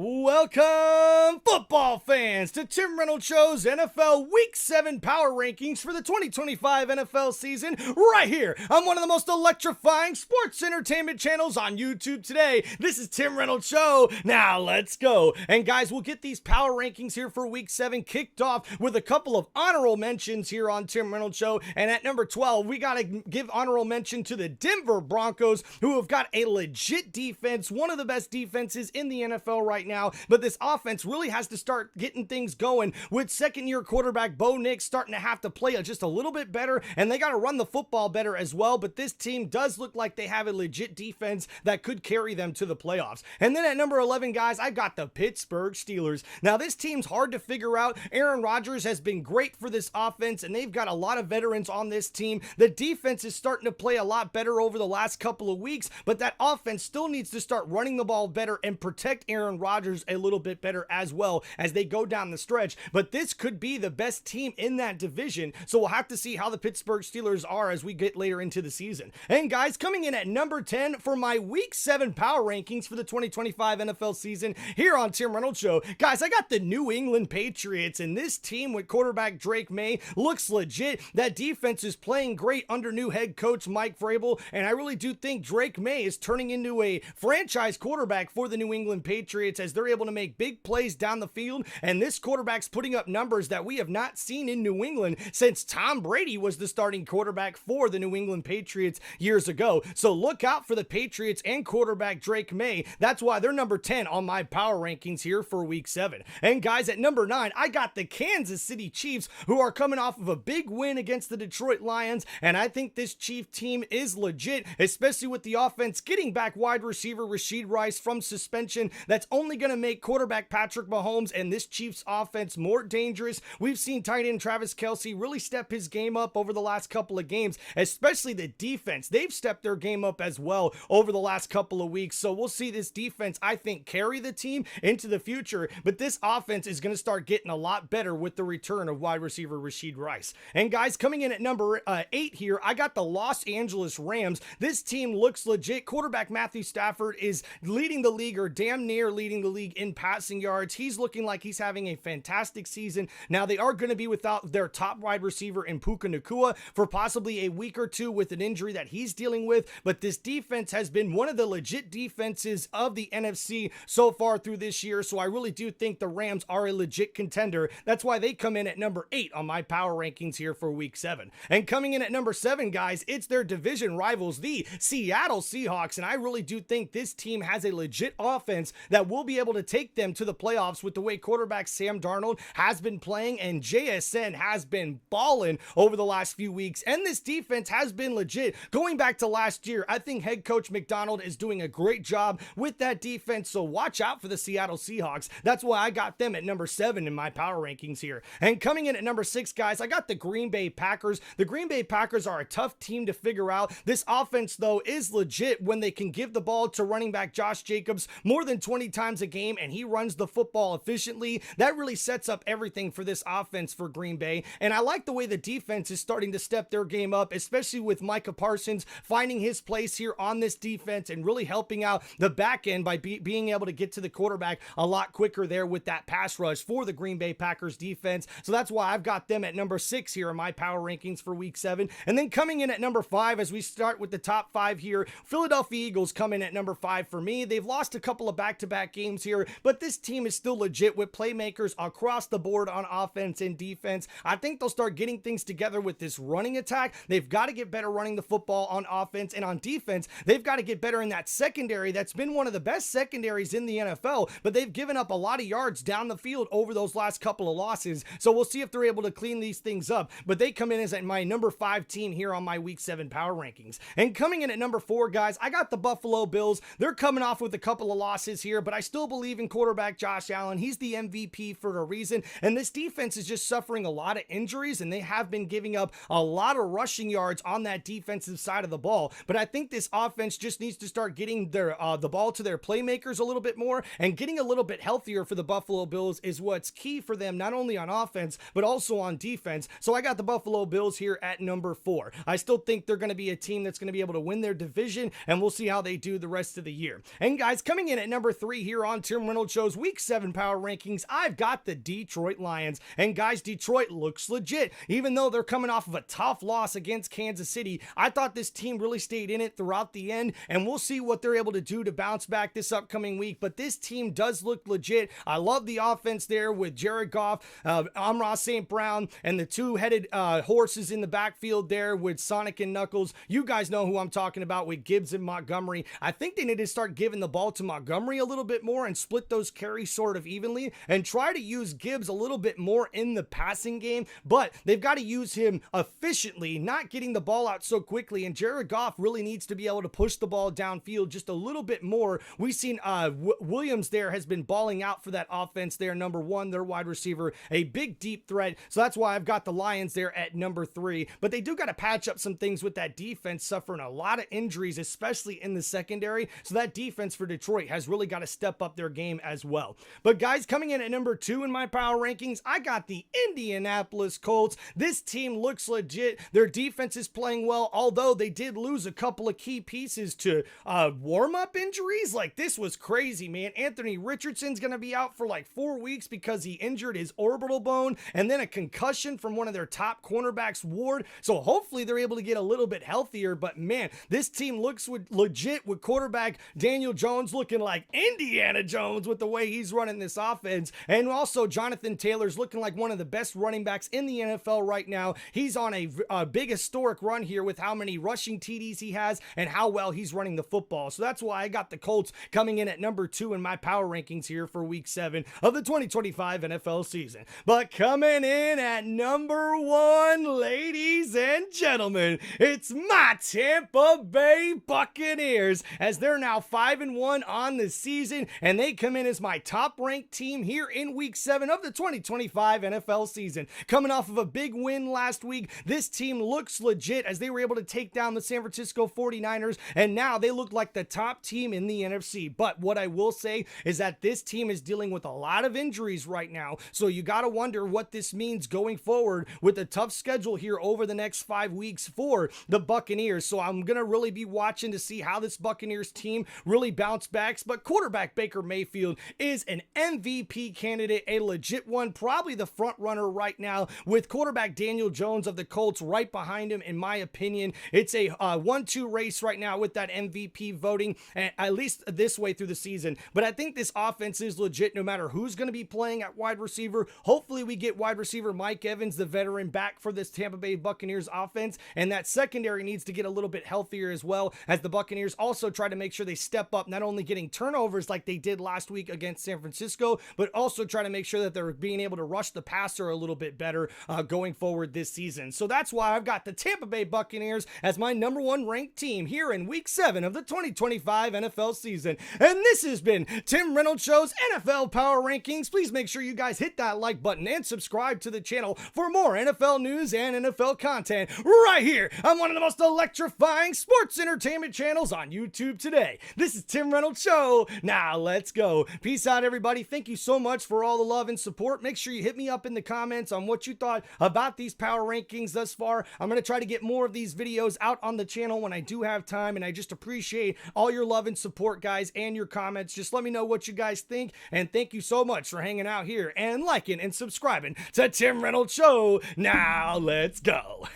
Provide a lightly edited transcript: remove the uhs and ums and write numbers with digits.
Welcome, football fans, to Tim Reynolds Show's NFL Week 7 Power Rankings for the 2025 NFL season, right here on one of the most electrifying sports entertainment channels on YouTube today. This is Tim Reynolds Show. Now let's go. And guys, we'll get these power rankings here for Week 7 kicked off with a couple of honorable mentions here on Tim Reynolds Show. And at number 12, we got to give honorable mention to the Denver Broncos, who have got a legit defense, one of the best defenses in the NFL right now, but this offense really has to start getting things going with second-year quarterback Bo Nix starting to have to play just a little bit better, and they got to run the football better as well, but this team does look like they have a legit defense that could carry them to the playoffs. And then at number 11, guys, I've got the Pittsburgh Steelers. Now, this team's hard to figure out. Aaron Rodgers has been great for this offense, and they've got a lot of veterans on this team. The defense is starting to play a lot better over the last couple of weeks, but that offense still needs to start running the ball better and protect Aaron Rodgers a little bit better as well as they go down the stretch. But this could be the best team in that division, so we'll have to see how the Pittsburgh Steelers are as we get later into the season. And guys, coming in at number 10 for my Week 7 power rankings for the 2025 NFL season here on Tim Reynolds Show, guys, I got the New England Patriots, and this team with quarterback Drake May looks legit. That defense is playing great under new head coach Mike Vrabel, and I really do think Drake May is turning into a franchise quarterback for the New England Patriots as they're able to make big plays down the field, and this quarterback's putting up numbers that we have not seen in New England since Tom Brady was the starting quarterback for the New England Patriots years ago. So look out for the Patriots and quarterback Drake May. That's why they're number 10 on my power rankings here for Week 7. And guys, at number 9, I got the Kansas City Chiefs, who are coming off of a big win against the Detroit Lions, and I think this Chief team is legit, especially with the offense getting back wide receiver Rashid Rice from suspension. That's only going to make quarterback Patrick Mahomes and this Chiefs offense more dangerous. We've seen tight end Travis Kelce really step his game up over the last couple of games, especially the defense. They've stepped their game up as well over the last couple of weeks. So we'll see this defense, I think, carry the team into the future, but this offense is going to start getting a lot better with the return of wide receiver Rashid Rice. And guys, coming in at number 8 here, I got the Los Angeles Rams. This team looks legit. Quarterback Matthew Stafford is leading the league, or damn near leading the league in passing yards. He's looking like he's having a fantastic season. Now, they are going to be without their top wide receiver in Puka Nacua for possibly a week or two with an injury that he's dealing with, but this defense has been one of the legit defenses of the NFC so far through this year, so I really do think the Rams are a legit contender. That's why they come in at number 8 on my power rankings here for Week 7. And coming in at number 7, guys, it's their division rivals, the Seattle Seahawks, and I really do think this team has a legit offense that will be able to take them to the playoffs with the way quarterback Sam Darnold has been playing, and JSN has been balling over the last few weeks, and this defense has been legit. Going back to last year, I think head coach McDonald is doing a great job with that defense, so watch out for the Seattle Seahawks. That's why I got them at number 7 in my power rankings here. And coming in at number 6, guys, I got the Green Bay Packers. The Green Bay Packers are a tough team to figure out. This offense, though, is legit when they can give the ball to running back Josh Jacobs more than 20 times a game, and he runs the football efficiently. That really sets up everything for this offense for Green Bay, and I like the way the defense is starting to step their game up, especially with Micah Parsons finding his place here on this defense and really helping out the back end by being able to get to the quarterback a lot quicker there with that pass rush for the Green Bay Packers defense. So that's why I've got them at number 6 here in my power rankings for Week 7. And then coming in at number 5, as we start with the top 5 here, Philadelphia Eagles come in at number 5 for me. They've lost a couple of back-to-back games here, but this team is still legit with playmakers across the board on offense and defense. I think they'll start getting things together with this running attack. They've got to get better running the football on offense, and on defense, they've got to get better in that secondary. That's been one of the best secondaries in the NFL, but they've given up a lot of yards down the field over those last couple of losses. So we'll see if they're able to clean these things up, but they come in as my number 5 team here on my Week 7 power rankings. And coming in at number 4, guys, I got the Buffalo Bills. They're coming off with a couple of losses here, but I still believe in quarterback Josh Allen. He's the MVP for a reason, and this defense is just suffering a lot of injuries, and they have been giving up a lot of rushing yards on that defensive side of the ball. But I think this offense just needs to start getting their the ball to their playmakers a little bit more, and getting a little bit healthier for the Buffalo Bills is what's key for them, not only on offense, but also on defense. So I got the Buffalo Bills here at number 4. I still think they're going to be a team that's going to be able to win their division, and we'll see how they do the rest of the year. And guys, coming in at number 3 here on Tim Reynolds Show's Week 7 Power Rankings, I've got the Detroit Lions. And guys, Detroit looks legit. Even though they're coming off of a tough loss against Kansas City, I thought this team really stayed in it throughout the end, and we'll see what they're able to do to bounce back this upcoming week. But this team does look legit. I love the offense there with Jared Goff, Amon-Ra St. Brown, and the two-headed horses in the backfield there with Sonic and Knuckles. You guys know who I'm talking about with Gibbs and Montgomery. I think they need to start giving the ball to Montgomery a little bit more and split those carries sort of evenly and try to use Gibbs a little bit more in the passing game, but they've got to use him efficiently, not getting the ball out so quickly, and Jared Goff really needs to be able to push the ball downfield just a little bit more. We've seen Williams there has been balling out for that offense there, number one, their wide receiver, a big deep threat, so that's why I've got the Lions there at number 3, but they do got to patch up some things with that defense suffering a lot of injuries, especially in the secondary. So that defense for Detroit has really got to step up their game as well. But guys, coming in at number 2 in my power rankings, I got the Indianapolis Colts. This team looks legit. Their defense is playing well, although they did lose a couple of key pieces to warm-up injuries. Like, this was crazy, man. Anthony Richardson's going to be out for like 4 weeks because he injured his orbital bone, and then a concussion from one of their top cornerbacks, Ward. So hopefully they're able to get a little bit healthier, but man, this team looks legit with quarterback Daniel Jones looking like Indiana Jones with the way he's running this offense, and also Jonathan Taylor's looking like one of the best running backs in the NFL right now. He's on a big historic run here with how many rushing TDs he has and how well he's running the football. So that's why I got the Colts coming in at number 2 in my power rankings here for week 7 of the 2025 NFL season. But coming in at number 1, ladies and gentlemen, it's my Tampa Bay Buccaneers, as they're now 5-1 on the season, and they come in as my top ranked team here in week 7 of the 2025 NFL season. Coming off of a big win last week, this team looks legit as they were able to take down the San Francisco 49ers, and now they look like the top team in the NFC. But what I will say is that this team is dealing with a lot of injuries right now, so you got to wonder what this means going forward with a tough schedule here over the next 5 weeks for the Buccaneers. So I'm going to really be watching to see how this Buccaneers team really bounce back. But quarterback Baker Mayfield is an MVP candidate, a legit one, probably the front runner right now, with quarterback Daniel Jones of the Colts right behind him. In my opinion, it's a 1-2 race right now with that MVP voting, at least this way through the season. But I think this offense is legit no matter who's going to be playing at wide receiver. Hopefully we get wide receiver Mike Evans, the veteran, back for this Tampa Bay Buccaneers offense, and that secondary needs to get a little bit healthier as well, as the Buccaneers also try to make sure they step up, not only getting turnovers like they did last week against San Francisco, but also try to make sure that they're being able to rush the passer a little bit better going forward this season. So that's why I've got the Tampa Bay Buccaneers as my number 1 ranked team here in week 7 of the 2025 NFL season. And this has been Tim Reynolds Show's NFL Power Rankings. Please make sure you guys hit that like button and subscribe to the channel for more NFL news and NFL content right here on one of the most electrifying sports entertainment channels on YouTube today. This is Tim Reynolds Show. Now let's go. Peace out, everybody. Thank you so much for all the love and support. Make sure you hit me up in the comments on what you thought about these power rankings thus far. I'm going to try to get more of these videos out on the channel when I do have time, and I just appreciate all your love and support, guys, and your comments. Just let me know what you guys think, and thank you so much for hanging out here and liking and subscribing to Tim Reynolds Show. Now let's go.